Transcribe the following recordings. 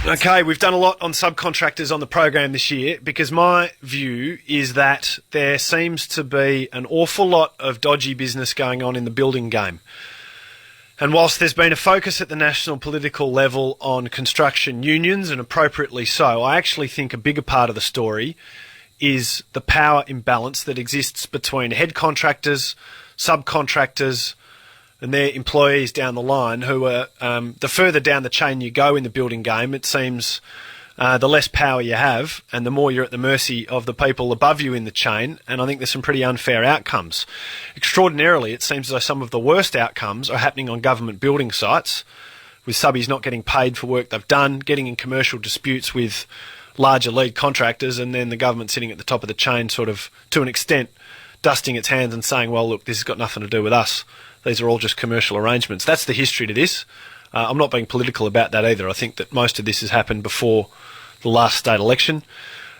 Okay, we've done a lot on subcontractors on the program this year because my view is that there seems to be an awful lot of dodgy business going on in the building game. And whilst there's been a focus at the national political level on construction unions, and appropriately so, I actually think a bigger part of the story is the power imbalance that exists between head contractors, subcontractors, and their employees down the line who are, the further down the chain you go in the building game, it seems the less power you have and the more you're at the mercy of the people above you in the chain. And I think there's some pretty unfair outcomes. Extraordinarily, it seems as though some of the worst outcomes are happening on government building sites, with subbies not getting paid for work they've done, getting in commercial disputes with larger lead contractors, and then the government sitting at the top of the chain sort of, to an extent, dusting its hands and saying, well, look, this has got nothing to do with us. These are all just commercial arrangements. That's the history to this. I'm not being political about that either. I think that most of this has happened before the last state election.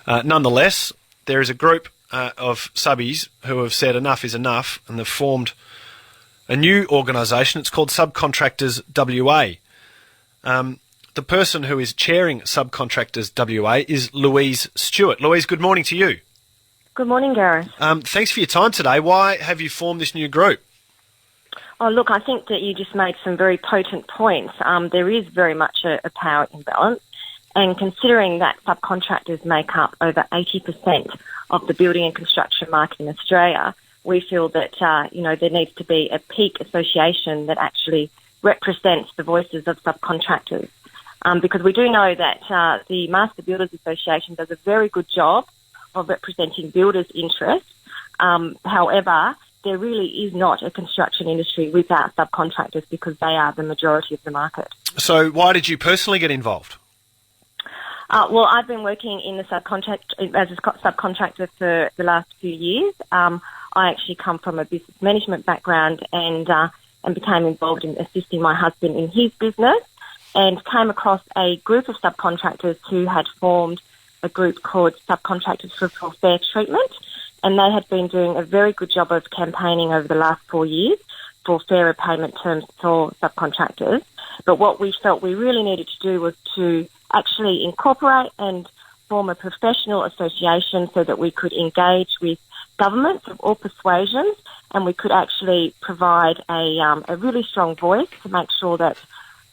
Nonetheless, there is a group of subbies who have said enough is enough, and they've formed a new organisation. It's called Subcontractors WA. The person who is chairing Subcontractors WA is Louise Stewart. Louise, good morning to you. Good morning, Gareth. Thanks for your time today. Why have you formed this new group? Oh, look, I think that you just made some very potent points. There is very much a power imbalance, and considering that subcontractors make up over 80% of the building and construction market in Australia, we feel that, there needs to be a peak association that actually represents the voices of subcontractors. Because we do know that the Master Builders Association does a very good job of representing builders' interests. However, there really is not a construction industry without subcontractors because they are the majority of the market. So why did you personally get involved? Well, I've been working in the as a subcontractor for the last few years. I actually come from a business management background and became involved in assisting my husband in his business, and came across a group of subcontractors who had formed a group called Subcontractors for Fair Treatment. And they had been doing a very good job of campaigning over the last 4 years for fairer payment terms for subcontractors. But what we felt we really needed to do was to actually incorporate and form a professional association so that we could engage with governments of all persuasions, and we could actually provide a really strong voice to make sure that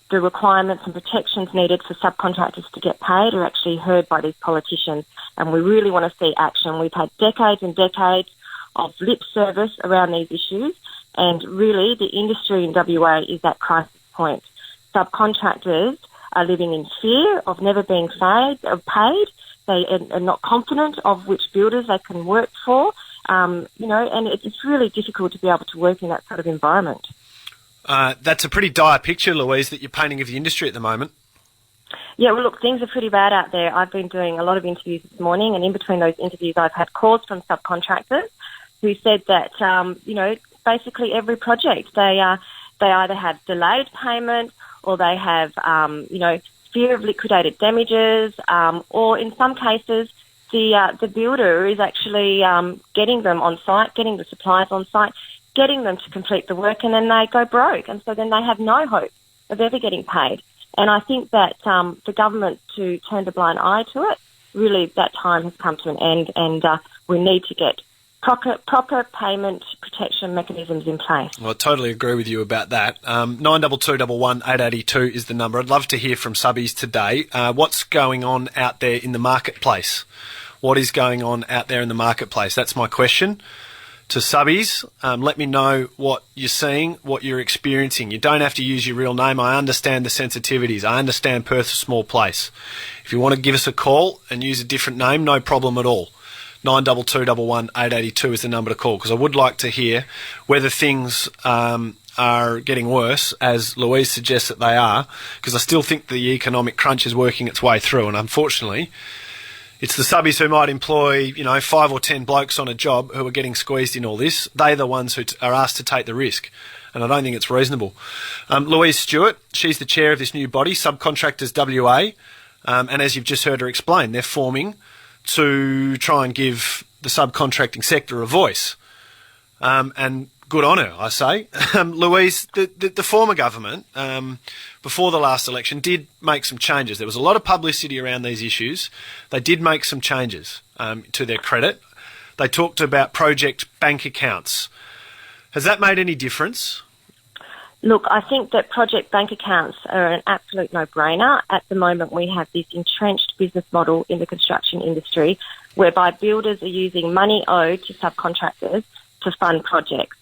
the requirements and protections needed for subcontractors to get paid are actually heard by these politicians. And we really want to see action. We've had decades and decades of lip service around these issues, and really the industry in WA is at crisis point. Subcontractors are living in fear of never being paid. They are not confident of which builders they can work for, and it's really difficult to be able to work in that sort of environment. That's a pretty dire picture, Louise, that you're painting of the industry at the moment. Yeah, well, look, things are pretty bad out there. I've been doing a lot of interviews this morning, and in between those interviews, I've had calls from subcontractors who said that, basically every project, they either have delayed payment or they have, fear of liquidated damages, or in some cases, the builder is actually getting them on site, getting the suppliers on site, getting them to complete the work, and then they go broke. And so then they have no hope of ever getting paid. And I think that the government to turn a blind eye to it, really that time has come to an end, and we need to get proper payment protection mechanisms in place. Well, I totally agree with you about that. 92211 882 is the number. I'd love to hear from subbies today. What's going on out there in the marketplace? What is going on out there in the marketplace? That's my question to subbies. Let me know what you're seeing, what you're experiencing. You don't have to use your real name. I understand the sensitivities. I understand Perth's a small place. If you want to give us a call and use a different name, no problem at all. 92211 882 is the number to call, because I would like to hear whether things are getting worse, as Louise suggests that they are, because I still think the economic crunch is working its way through, and unfortunately it's the subbies who might employ, 5 or 10 blokes on a job who are getting squeezed in all this. They're the ones who are asked to take the risk, and I don't think it's reasonable. Louise Stewart, she's the chair of this new body, Subcontractors WA, and as you've just heard her explain, they're forming to try and give the subcontracting sector a voice. And good on her, I say. Louise, the former government, before the last election, did make some changes. There was a lot of publicity around these issues. They did make some changes, to their credit. They talked about project bank accounts. Has that made any difference? Look, I think that project bank accounts are an absolute no-brainer. At the moment, we have this entrenched business model in the construction industry whereby builders are using money owed to subcontractors to fund projects.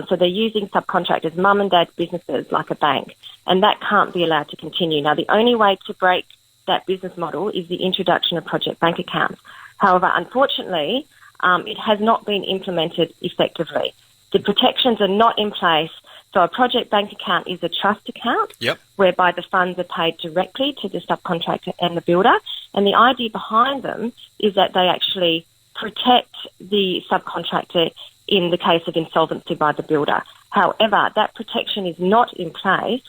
So they're using subcontractors, mum and dad's businesses, like a bank, and that can't be allowed to continue. Now, the only way to break that business model is the introduction of project bank accounts. However, unfortunately, it has not been implemented effectively. The protections are not in place. So a project bank account is a trust account whereby the funds are paid directly to the subcontractor and the builder. And the idea behind them is that they actually protect the subcontractor in the case of insolvency by the builder. However, that protection is not in place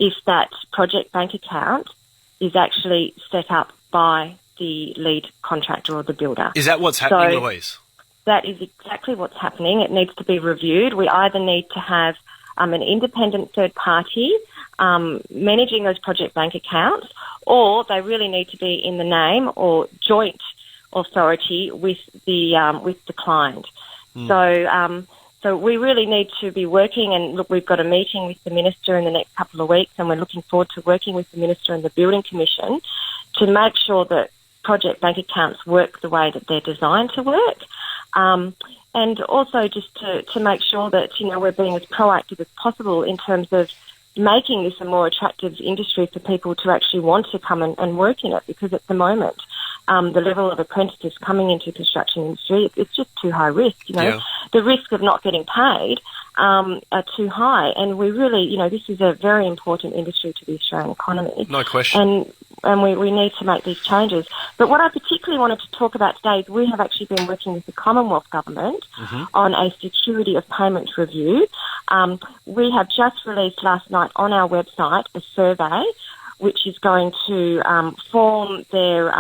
if that project bank account is actually set up by the lead contractor or the builder. Is that what's happening, Louise? That is exactly what's happening. It needs to be reviewed. We either need to have an independent third party managing those project bank accounts, or they really need to be in the name or joint authority with the client. So we really need to be working, and look, we've got a meeting with the Minister in the next couple of weeks, and we're looking forward to working with the Minister and the Building Commission to make sure that project bank accounts work the way that they're designed to work. And also just to make sure that, you know, we're being as proactive as possible in terms of making this a more attractive industry for people to actually want to come and work in it, because at the moment, the level of apprentices coming into the construction industry, it's just too high risk, you know. Yeah. The risk of not getting paid are too high, and we really, you know, this is a very important industry to the Australian economy. No question. And we need to make these changes. But what I particularly wanted to talk about today is we have actually been working with the Commonwealth Government on a security of payment review. We have just released last night on our website a survey which is going to form their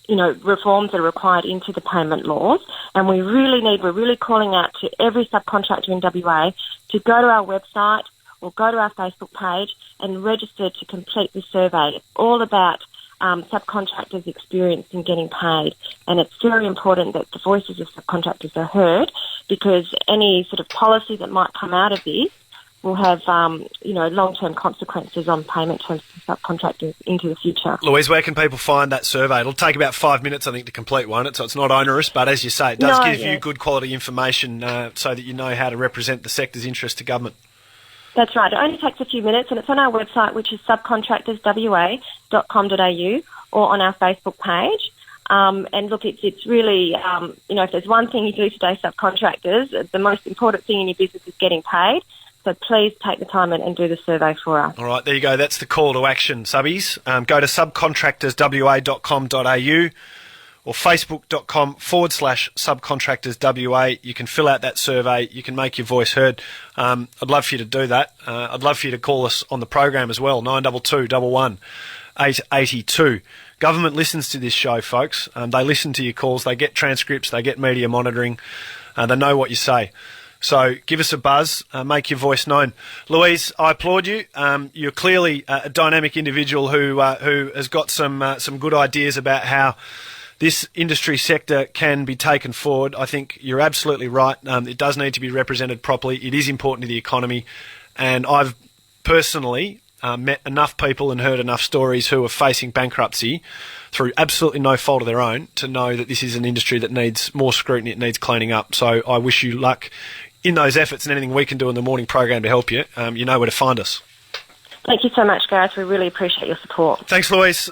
reforms that are required into the payment laws. And we're really calling out to every subcontractor in WA to go to our website or go to our Facebook page and register to complete the survey. It's all about subcontractors' experience in getting paid. And it's very important that the voices of subcontractors are heard, because any sort of policy that might come out of this will have, long-term consequences on payment terms for subcontractors into the future. Louise, where can people find that survey? It'll take about 5 minutes, I think, to complete, won't it? So it's not onerous, but as you say, it does give you good quality information so that you know how to represent the sector's interest to government. That's right. It only takes a few minutes, and it's on our website, which is subcontractorswa.com.au, or on our Facebook page. And look, it's really, if there's one thing you do today, subcontractors, the most important thing in your business is getting paid. So please take the time and do the survey for us. All right, there you go. That's the call to action, subbies. Go to subcontractorswa.com.au or facebook.com/subcontractorswa. You can fill out that survey. You can make your voice heard. I'd love for you to do that. I'd love for you to call us on the program as well, 922 11 882. Government listens to this show, folks. They listen to your calls. They get transcripts. They get media monitoring. They know what you say. So give us a buzz, make your voice known. Louise, I applaud you. You're clearly a dynamic individual who has got some good ideas about how this industry sector can be taken forward. I think you're absolutely right. It does need to be represented properly. It is important to the economy. And I've personally met enough people and heard enough stories who are facing bankruptcy through absolutely no fault of their own to know that this is an industry that needs more scrutiny, it needs cleaning up. So I wish you luck in those efforts, and anything we can do in the morning program to help you, you know where to find us. Thank you so much, Gareth. We really appreciate your support. Thanks, Louise.